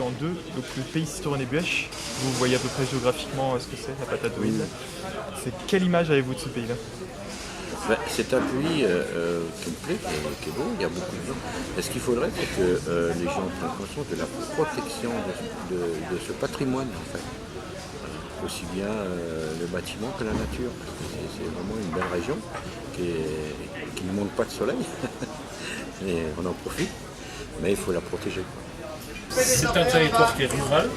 en deux. Donc le pays Cisteron-et-Buëch, vous voyez à peu près géographiquement ce que c'est, la Patagonie. C'est quelle image avez-vous de ce pays-là? C'est un pays qui me plaît, qui est beau, il y a beaucoup de gens. Et ce qu'il faudrait, c'est que les gens prennent conscience de la protection de ce patrimoine, en fait. Aussi bien le bâtiment que la nature. C'est vraiment une belle région qui ne manque pas de soleil. Et on en profite, mais il faut la protéger. C'est un territoire qui est rural,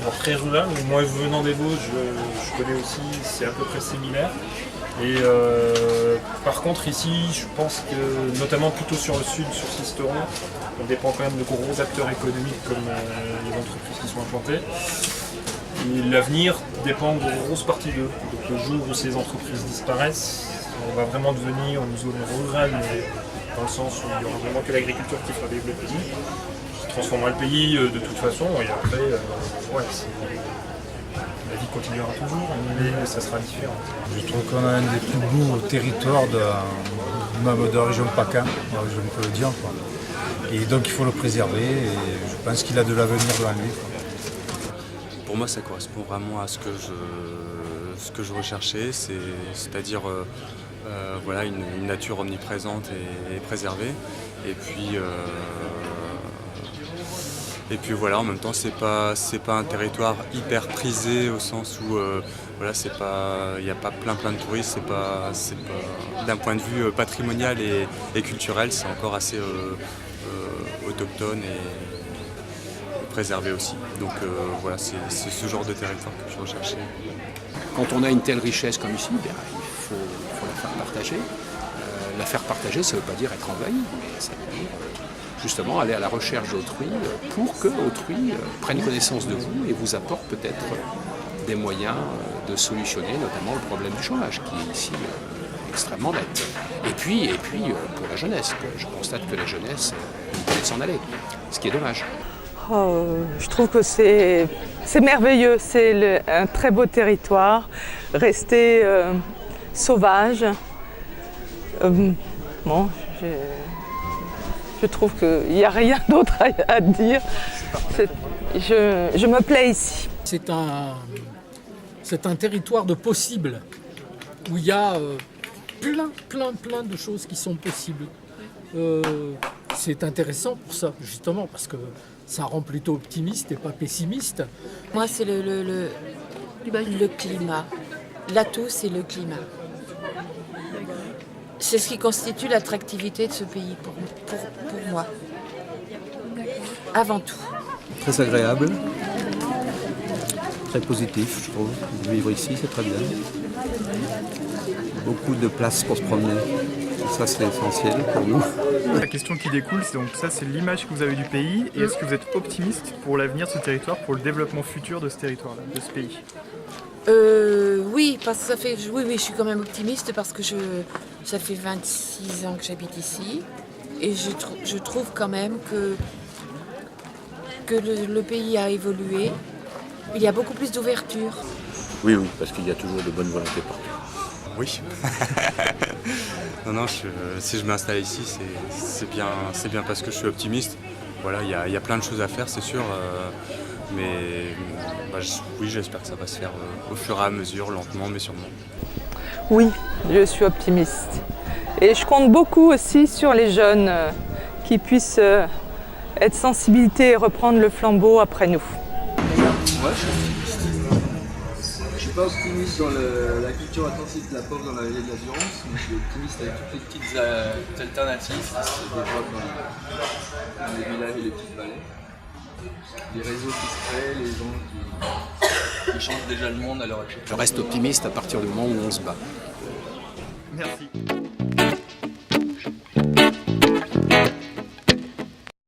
alors très rural. Moi venant des Vosges, je connais aussi, c'est à peu près similaire. Et par contre ici, je pense que notamment plutôt sur le sud, sur Sisteron, on dépend quand même de gros acteurs économiques comme les entreprises qui sont implantées. Et l'avenir dépend de grosse partie d'eux. Donc le jour où ces entreprises disparaissent, on va vraiment devenir une zone rurale, mais dans le sens où il n'y aura vraiment que l'agriculture qui fera vivre le pays, qui transformera le pays de toute façon, et après, la vie continuera toujours, mais ça sera différent. Je trouve qu'on a un des plus beaux territoires de la région PACA, je peux le dire. Quoi. Et donc il faut le préserver, et je pense qu'il a de l'avenir devant lui. Quoi. Pour moi, ça correspond vraiment à ce que je recherchais, c'est-à-dire voilà, une nature omniprésente et préservée. Et puis voilà, en même temps, c'est pas un territoire hyper prisé au sens où voilà, il n'y a pas plein de touristes. C'est pas d'un point de vue patrimonial et culturel, c'est encore assez autochtone et préservé aussi. Donc voilà, c'est ce genre de territoire que je recherchais. Quand on a une telle richesse comme ici, il faut la faire partager. La faire partager, ça ne veut pas dire être envahi, mais ça veut dire justement aller à la recherche d'autrui pour que autrui prenne connaissance de vous et vous apporte peut-être des moyens de solutionner notamment le problème du chômage qui est ici extrêmement net. Et puis pour la jeunesse, je constate que la jeunesse peut s'en aller, ce qui est dommage. Je trouve que c'est merveilleux, c'est un très beau territoire, rester sauvage. Bon, je trouve qu'il n'y a rien d'autre à dire. Je me plais ici. C'est un territoire de possibles, où il y a plein de choses qui sont possibles. C'est intéressant pour ça, justement, parce que ça rend plutôt optimiste et pas pessimiste. Moi, c'est le climat. L'atout, c'est le climat. C'est ce qui constitue l'attractivité de ce pays pour moi. Avant tout. Très agréable, très positif, je trouve. Vivre ici, c'est très bien. Beaucoup de place pour se promener. Ça, c'est essentiel pour nous. La question qui découle, c'est donc ça, c'est l'image que vous avez du pays. Et est-ce que vous êtes optimiste pour l'avenir de ce territoire, pour le développement futur de ce territoire-là, de ce pays? Oui, parce que je suis quand même optimiste parce que ça fait 26 ans que j'habite ici et je trouve quand même que le pays a évolué. Il y a beaucoup plus d'ouverture. Oui, parce qu'il y a toujours de bonnes volontés partout. Oui. non, si je m'installe ici, c'est bien parce que je suis optimiste. Voilà, il y a plein de choses à faire, c'est sûr. Mais oui, j'espère que ça va se faire au fur et à mesure, lentement, mais sûrement. Oui, je suis optimiste. Et je compte beaucoup aussi sur les jeunes qui puissent être sensibilisés et reprendre le flambeau après nous. Moi, je suis optimiste. Je suis pas optimiste dans la culture intensive de la pauvre dans la vallée de la Durance, mais je suis optimiste avec toutes les petites alternatives qui se développent dans les villages et les petites vallées. Les réseaux qui se créent, les gens qui changent déjà le monde à l'heure actuelle. Je reste optimiste à partir du moment où on se bat. Merci.